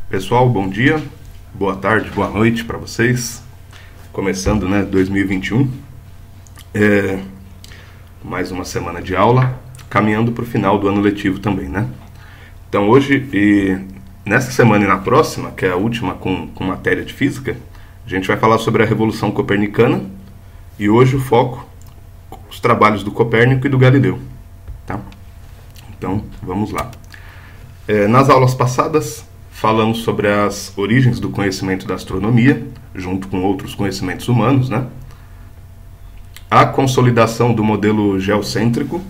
Pessoal, bom dia, boa tarde, boa noite para vocês. Começando, 2021, mais uma semana de aula, caminhando para o final do ano letivo também, né? Então hoje, e nessa semana e na próxima, que é a última com matéria de física, a gente vai falar sobre a Revolução Copernicana e hoje o foco, os trabalhos do Copérnico e do Galileu, tá? Então, vamos lá. Nas aulas passadas, falamos sobre as origens do conhecimento da astronomia, junto com outros conhecimentos humanos, né? A consolidação do modelo geocêntrico,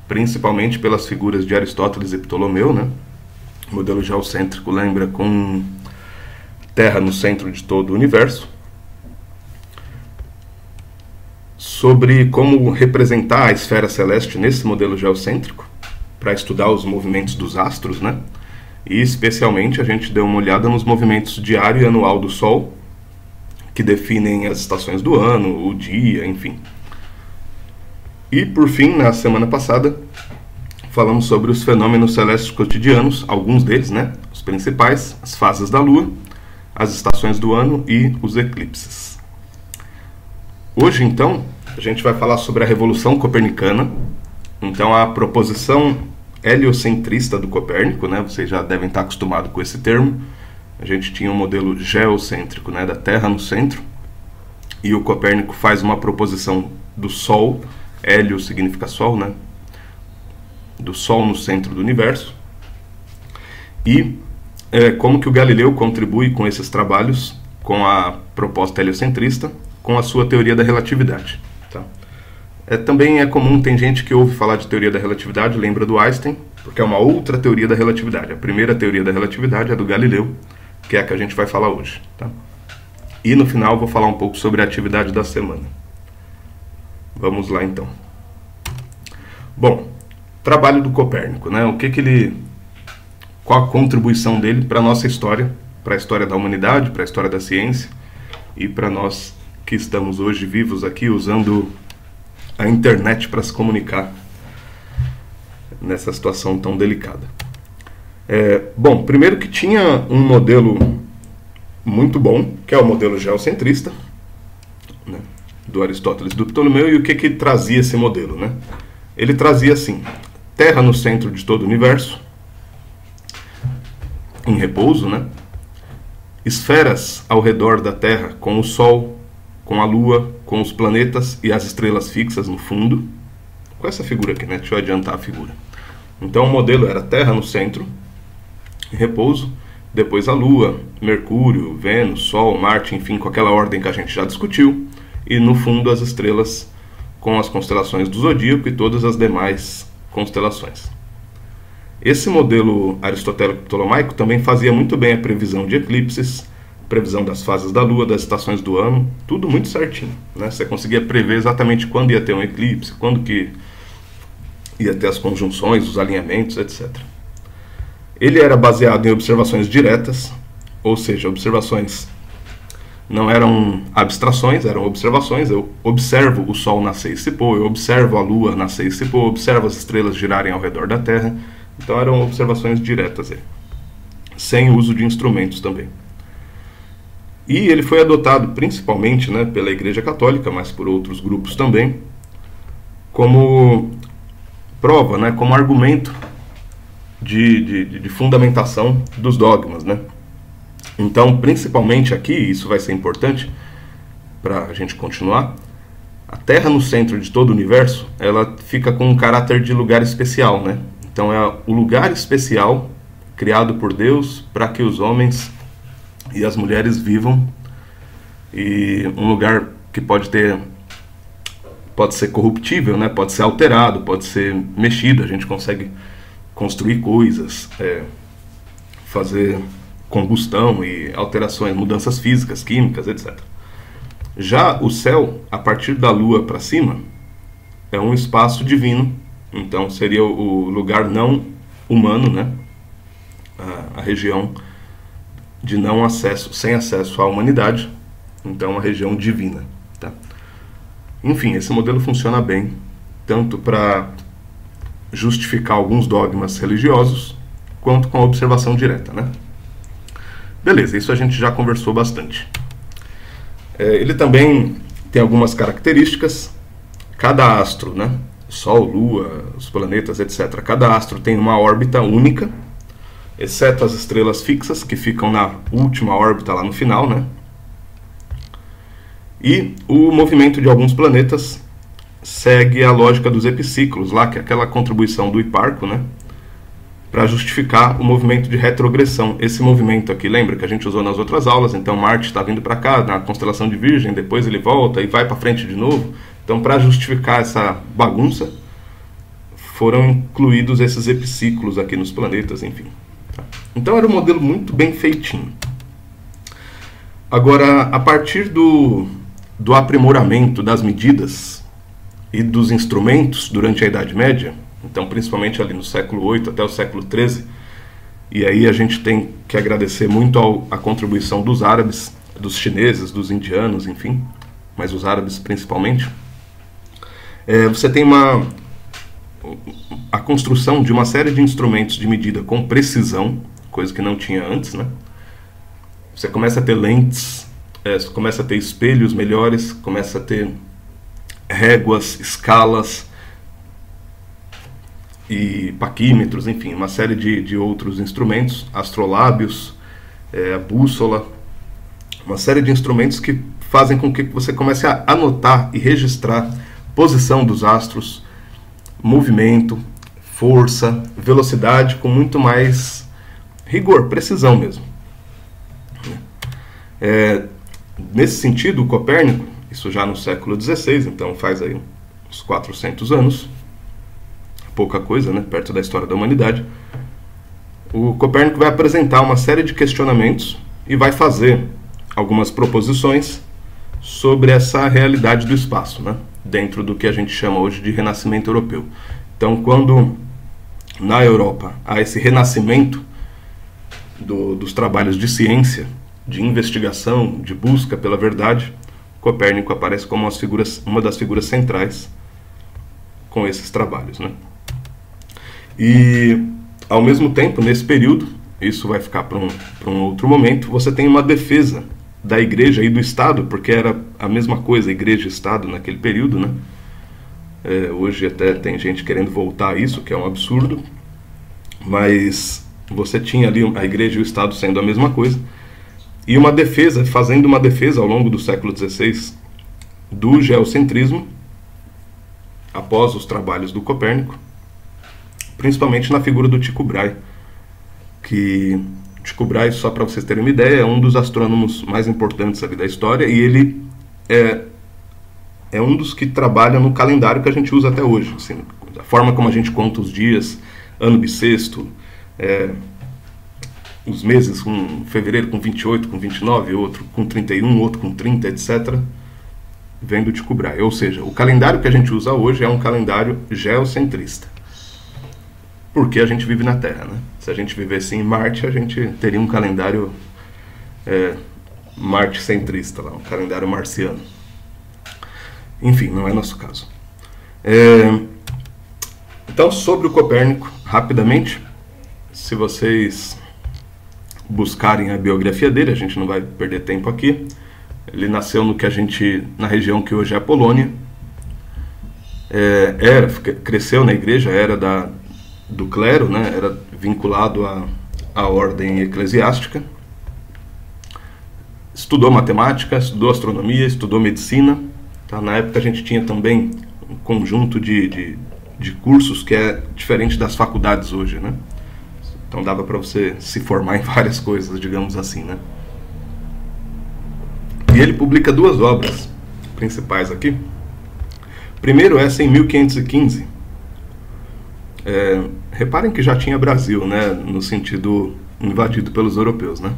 principalmente pelas figuras de Aristóteles e Ptolomeu, né? O modelo geocêntrico lembra com Terra no centro de todo o universo. Sobre como representar a esfera celeste nesse modelo geocêntrico, para estudar os movimentos dos astros, né? E especialmente a gente deu uma olhada nos movimentos diário e anual do Sol, que definem as estações do ano, o dia, enfim. E por fim, na semana passada, falamos sobre os fenômenos celestes cotidianos, alguns deles, né? Os principais, as fases da Lua, as estações do ano e os eclipses. Hoje, então, a gente vai falar sobre a Revolução Copernicana. Então, a proposição heliocentrista do Copérnico, né? Vocês já devem estar acostumados com esse termo. A gente tinha um modelo geocêntrico, né? Da Terra no centro, e o Copérnico faz uma proposição do Sol, hélio significa Sol, né? Do Sol no centro do universo. E como que o Galileu contribui com esses trabalhos, com a proposta heliocentrista, com a sua teoria da relatividade, tá? Também é comum, tem gente que ouve falar de teoria da relatividade, lembra do Einstein, porque é uma outra teoria da relatividade. A primeira teoria da relatividade é do Galileu, que é a que a gente vai falar hoje, tá? E no final eu vou falar um pouco sobre a atividade da semana. Vamos lá então. Bom, trabalho do Copérnico, né? Qual a contribuição dele para a nossa história, para a história da humanidade, para a história da ciência e para nós que estamos hoje vivos aqui usando a internet para se comunicar nessa situação tão delicada. Bom, primeiro que tinha um modelo muito bom, que é o modelo geocentrista, né, do Aristóteles e do Ptolomeu, e o que trazia esse modelo, né? Ele trazia assim: Terra no centro de todo o universo, em repouso, né? Esferas ao redor da Terra, com o Sol, com a Lua, com os planetas e as estrelas fixas no fundo. Com essa figura aqui, né? Deixa eu adiantar a figura. Então o modelo era Terra no centro, em repouso, depois a Lua, Mercúrio, Vênus, Sol, Marte, enfim, com aquela ordem que a gente já discutiu, e no fundo as estrelas com as constelações do zodíaco e todas as demais constelações. Esse modelo aristotélico-ptolomaico também fazia muito bem a previsão de eclipses, previsão das fases da Lua, das estações do ano, tudo muito certinho, né? Você conseguia prever exatamente quando ia ter um eclipse, quando que ia ter as conjunções, os alinhamentos, etc. Ele era baseado em observações diretas, ou seja, observações não eram abstrações, eram observações. Eu observo o Sol nascer e se pôr, eu observo a Lua nascer e se pôr, observo as estrelas girarem ao redor da Terra. Então eram observações diretas, sem uso de instrumentos também. E ele foi adotado principalmente, né, pela Igreja Católica, mas por outros grupos também, como prova, né, como argumento de fundamentação dos dogmas, né? Então, principalmente aqui, isso vai ser importante para a gente continuar, a Terra no centro de todo o universo, ela fica com um caráter de lugar especial, né? Então é o lugar especial criado por Deus para que os homens e as mulheres vivam, e um lugar que pode ser corruptível, né? Pode ser alterado, pode ser mexido, a gente consegue construir coisas, fazer combustão e alterações, mudanças físicas, químicas, etc. Já o céu, a partir da Lua para cima, é um espaço divino, então seria o lugar não humano, né? A região de não acesso, sem acesso à humanidade, então uma região divina, tá? Enfim, esse modelo funciona bem, tanto para justificar alguns dogmas religiosos, quanto com a observação direta, né? Beleza, isso a gente já conversou bastante. Ele também tem algumas características. Cada astro, né? Sol, Lua, os planetas, etc. Cada astro tem uma órbita única, exceto as estrelas fixas, que ficam na última órbita lá no final, né? E o movimento de alguns planetas segue a lógica dos epiciclos, lá, que é aquela contribuição do Hiparco, né? Para justificar o movimento de retrogressão. Esse movimento aqui, lembra que a gente usou nas outras aulas? Então Marte está vindo para cá, na constelação de Virgem, depois ele volta e vai para frente de novo. Então, para justificar essa bagunça, foram incluídos esses epiciclos aqui nos planetas, enfim. Então era um modelo muito bem feitinho. Agora, a partir do aprimoramento das medidas e dos instrumentos durante a Idade Média, então principalmente ali no século VIII até o século XIII, e aí a gente tem que agradecer muito à contribuição dos árabes, dos chineses, dos indianos, enfim, mas os árabes principalmente, você tem a construção de uma série de instrumentos de medida com precisão, coisa que não tinha antes, né? Você começa a ter lentes, você começa a ter espelhos melhores, começa a ter réguas, escalas e paquímetros, enfim, uma série de outros instrumentos, astrolábios, a bússola, uma série de instrumentos que fazem com que você comece a anotar e registrar posição dos astros, movimento, força, velocidade, com muito mais rigor, precisão mesmo. Nesse sentido, o Copérnico, isso já no século XVI, então faz aí uns 400 anos, pouca coisa, né, perto da história da humanidade, o Copérnico vai apresentar uma série de questionamentos e vai fazer algumas proposições sobre essa realidade do espaço, né, dentro do que a gente chama hoje de renascimento europeu. Então, quando na Europa há esse renascimento dos trabalhos de ciência, de investigação, de busca pela verdade, Copérnico aparece como uma das figuras centrais com esses trabalhos, né? E, ao mesmo tempo, nesse período, isso vai ficar para um outro momento, você tem uma defesa da Igreja e do Estado, porque era a mesma coisa, Igreja e Estado naquele período, né? Hoje até tem gente querendo voltar a isso, que é um absurdo, mas você tinha ali a Igreja e o Estado sendo a mesma coisa, e uma defesa, fazendo uma defesa ao longo do século XVI do geocentrismo, após os trabalhos do Copérnico, principalmente na figura do Tycho Brahe, que Tycho Brahe, só para vocês terem uma ideia, é um dos astrônomos mais importantes ali da história, e ele é um dos que trabalha no calendário que a gente usa até hoje, assim, a forma como a gente conta os dias, ano bissexto, os meses, com fevereiro com 28, com 29, outro com 31, outro com 30, etc., vem do Tycho Brahe. Ou seja, o calendário que a gente usa hoje é um calendário geocentrista, porque a gente vive na Terra, né? Se a gente vivesse em Marte, a gente teria um calendário Marte-centrista, lá, um calendário marciano. Enfim, não é nosso caso. Então, sobre o Copérnico, rapidamente, se vocês buscarem a biografia dele, a gente não vai perder tempo aqui. Ele nasceu na região que hoje é a Polônia. Cresceu na igreja, era do clero, né? Era vinculado à ordem eclesiástica. Estudou matemática, estudou astronomia, estudou medicina. Tá? Na época a gente tinha também um conjunto de cursos que é diferente das faculdades hoje, né? Então dava para você se formar em várias coisas, digamos assim, né? E ele publica duas obras principais aqui. Primeiro, essa em 1515. Reparem que já tinha Brasil, né? No sentido invadido pelos europeus, né?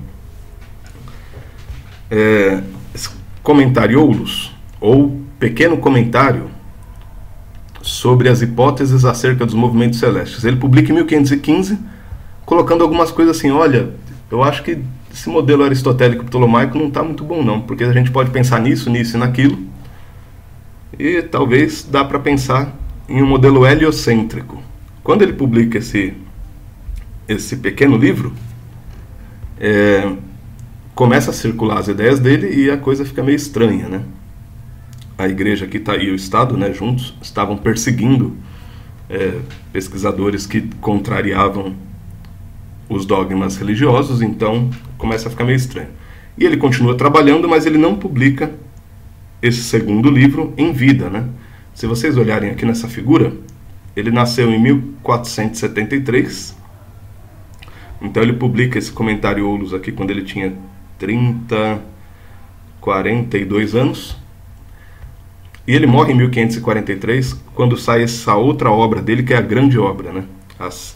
Comentarioulos, ou pequeno comentário sobre as hipóteses acerca dos movimentos celestes. Ele publica em 1515, colocando algumas coisas assim: olha, eu acho que esse modelo aristotélico ptolomaico não está muito bom não, porque a gente pode pensar nisso, nisso e naquilo, e talvez dá para pensar em um modelo heliocêntrico. Quando ele publica esse pequeno livro, começa a circular as ideias dele e a coisa fica meio estranha, né? A igreja aqui e o Estado, né, juntos, estavam perseguindo pesquisadores que contrariavam os dogmas religiosos, então começa a ficar meio estranho. E ele continua trabalhando, mas ele não publica esse segundo livro em vida, né? Se vocês olharem aqui nessa figura, ele nasceu em 1473, então ele publica esse Comentário Oulos aqui quando ele tinha 42 anos, e ele morre em 1543, quando sai essa outra obra dele, que é a grande obra, né? As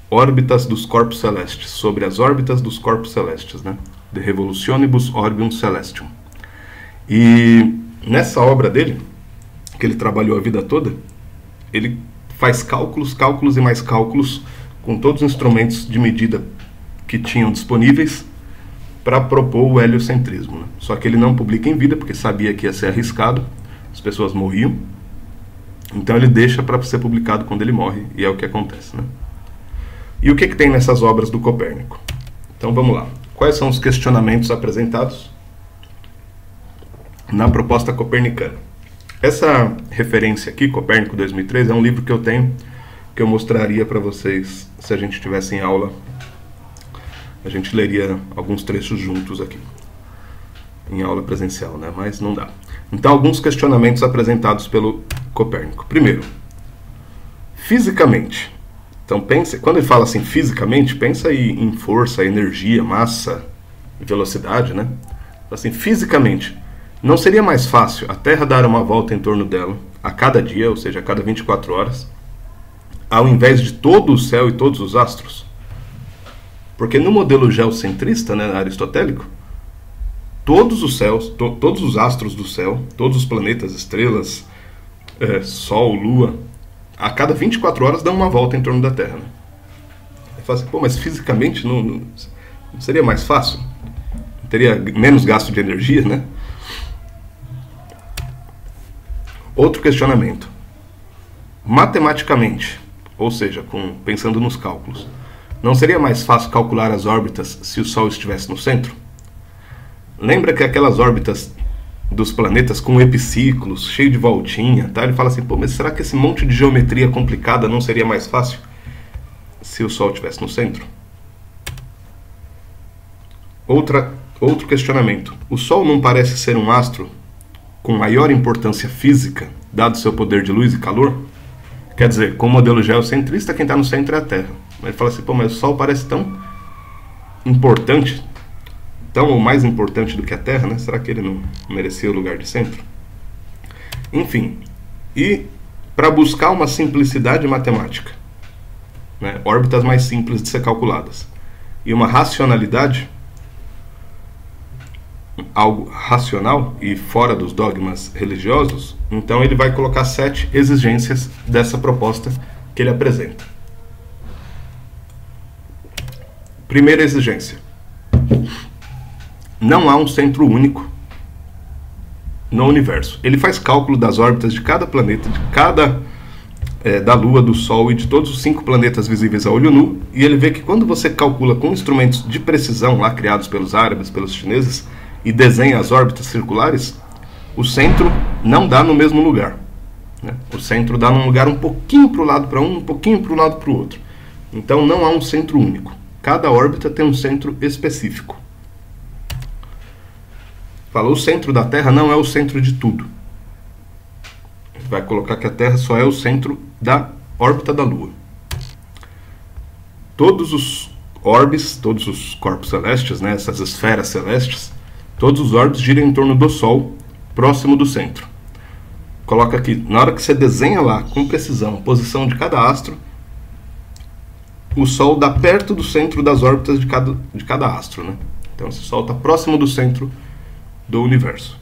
órbitas dos corpos celestes, sobre as órbitas dos corpos celestes, né? De Revolutionibus Orbium Celestium. E nessa obra dele, que ele trabalhou a vida toda, ele faz cálculos e mais cálculos com todos os instrumentos de medida que tinham disponíveis para propor o heliocentrismo, né? Só que ele não publica em vida, porque sabia que ia ser arriscado, as pessoas morriam, então ele deixa para ser publicado quando ele morre, e é o que acontece, né? E o que tem nessas obras do Copérnico? Então vamos lá. Quais são os questionamentos apresentados na proposta copernicana? Essa referência aqui, Copérnico 2003, é um livro que eu tenho, que eu mostraria para vocês se a gente estivesse em aula. A gente leria alguns trechos juntos aqui, em aula presencial, né? Mas não dá. Então, alguns questionamentos apresentados pelo Copérnico. Primeiro, fisicamente. Então, pense, quando ele fala assim, fisicamente, pensa aí em força, energia, massa, velocidade, né? Assim, fisicamente, não seria mais fácil a Terra dar uma volta em torno dela a cada dia, ou seja, a cada 24 horas, ao invés de todo o céu e todos os astros? Porque no modelo geocentrista, né, aristotélico, todos os céus, todos os astros do céu, todos os planetas, estrelas, Sol, Lua, a cada 24 horas dão uma volta em torno da Terra, né? Aí fala assim, pô, mas fisicamente não seria mais fácil? Teria menos gasto de energia, né? Outro questionamento. Matematicamente, ou seja, pensando nos cálculos, não seria mais fácil calcular as órbitas se o Sol estivesse no centro? Lembra que aquelas órbitas dos planetas com epiciclos, cheio de voltinha, tá? Ele fala assim, pô, mas será que esse monte de geometria complicada não seria mais fácil se o Sol estivesse no centro? Outro questionamento. O Sol não parece ser um astro com maior importância física, dado seu poder de luz e calor? Quer dizer, com o modelo geocentrista, quem está no centro é a Terra. Ele fala assim, pô, mas o Sol parece tão importante, tão ou mais importante do que a Terra, né? Será que ele não merecia o lugar de centro? Enfim, e para buscar uma simplicidade matemática, né? Órbitas mais simples de ser calculadas, e uma racionalidade, algo racional e fora dos dogmas religiosos, então ele vai colocar 7 exigências dessa proposta que ele apresenta. Primeira exigência: não há um centro único no universo. Ele faz cálculo das órbitas de cada planeta, da Lua, do Sol e de todos os 5 planetas visíveis a olho nu, e ele vê que quando você calcula com instrumentos de precisão lá criados pelos árabes, pelos chineses, e desenha as órbitas circulares, o centro não dá no mesmo lugar, né? O centro dá num lugar um pouquinho para o lado para um pouquinho para o lado para o outro. Então não há um centro único. Cada órbita tem um centro específico. Falou, o centro da Terra não é o centro de tudo. Vai colocar que a Terra só é o centro da órbita da Lua. Todos os orbes, todos os corpos celestes, né, essas esferas celestes, todos os orbes giram em torno do Sol, próximo do centro. Coloca aqui, na hora que você desenha lá, com precisão, a posição de cada astro, o Sol dá perto do centro das órbitas de cada astro, né? Então esse Sol está próximo do centro do universo.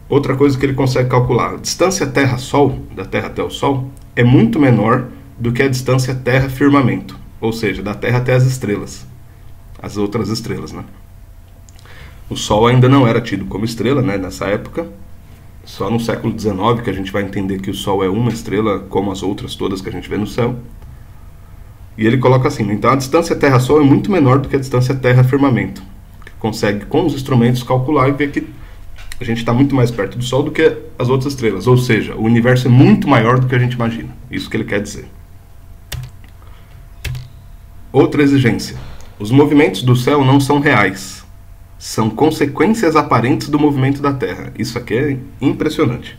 Outra coisa que ele consegue calcular, a distância Terra-Sol, da Terra até o Sol, é muito menor do que a distância Terra-Firmamento, ou seja, da Terra até as estrelas, as outras estrelas, né? O Sol ainda não era tido como estrela, né, nessa época. Só no século XIX que a gente vai entender que o Sol é uma estrela, como as outras todas que a gente vê no céu. E ele coloca assim: então a distância Terra-Sol é muito menor do que a distância Terra-Firmamento. Consegue, com os instrumentos, calcular e ver que a gente está muito mais perto do Sol do que as outras estrelas. Ou seja, o universo é muito maior do que a gente imagina. Isso que ele quer dizer. Outra exigência: os movimentos do céu não são reais. São consequências aparentes do movimento da Terra. Isso aqui é impressionante.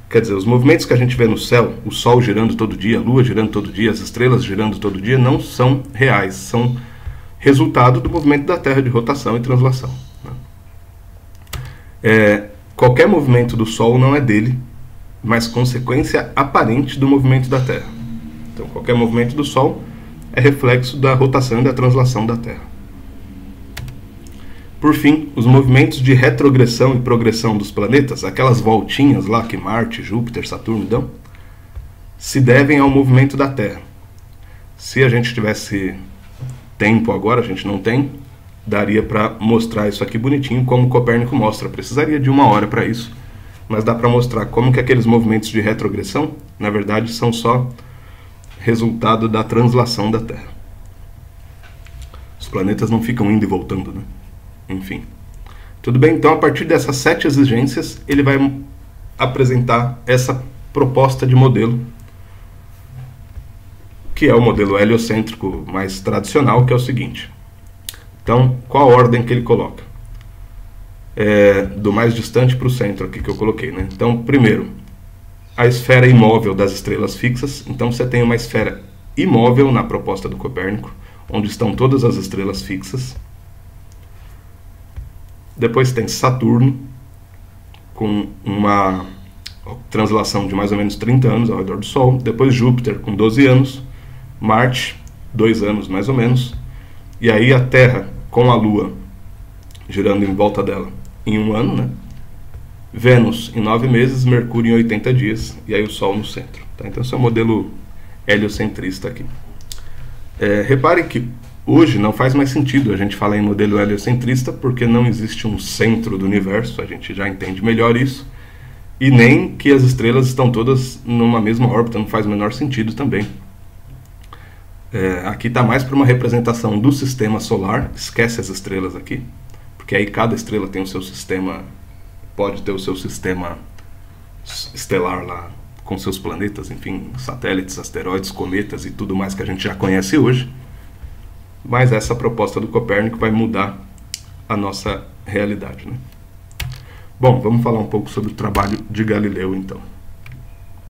Quer dizer, os movimentos que a gente vê no céu, o Sol girando todo dia, a Lua girando todo dia, as estrelas girando todo dia, não são reais. São resultado do movimento da Terra de rotação e translação. Qualquer movimento do Sol não é dele, mas consequência aparente do movimento da Terra. Então, qualquer movimento do Sol é reflexo da rotação e da translação da Terra. Por fim, os movimentos de retrogressão e progressão dos planetas, aquelas voltinhas lá que Marte, Júpiter, Saturno dão, se devem ao movimento da Terra. Se a gente tivesse tempo agora, a gente não tem, daria para mostrar isso aqui bonitinho, como Copérnico mostra. Precisaria de 1 hora para isso, mas dá para mostrar como que aqueles movimentos de retrogressão, na verdade, são só resultado da translação da Terra. Os planetas não ficam indo e voltando, né? Enfim. Tudo bem, então a partir dessas 7 exigências, ele vai apresentar essa proposta de modelo, que é o modelo heliocêntrico mais tradicional, que é o seguinte. Então, qual a ordem que ele coloca? Do mais distante para o centro aqui que eu coloquei, né? Então, primeiro, a esfera imóvel das estrelas fixas. Então, você tem uma esfera imóvel na proposta do Copérnico, onde estão todas as estrelas fixas. Depois tem Saturno, com uma translação de mais ou menos 30 anos ao redor do Sol. Depois Júpiter, com 12 anos. Marte, 2 anos mais ou menos. E aí a Terra, com a Lua, girando em volta dela em 1 ano, né? Vênus em 9 meses, Mercúrio em 80 dias, e aí o Sol no centro. Tá? Então esse é o modelo heliocentrista aqui. Reparem que hoje não faz mais sentido a gente falar em modelo heliocentrista, porque não existe um centro do universo, a gente já entende melhor isso, e nem que as estrelas estão todas numa mesma órbita, não faz o menor sentido também. Aqui está mais para uma representação do sistema solar, esquece as estrelas aqui, porque aí cada estrela tem o seu sistema, pode ter o seu sistema estelar lá, com seus planetas, enfim, satélites, asteroides, cometas e tudo mais que a gente já conhece hoje. Mas essa proposta do Copérnico vai mudar a nossa realidade, né? Bom, vamos falar um pouco sobre o trabalho de Galileu, então.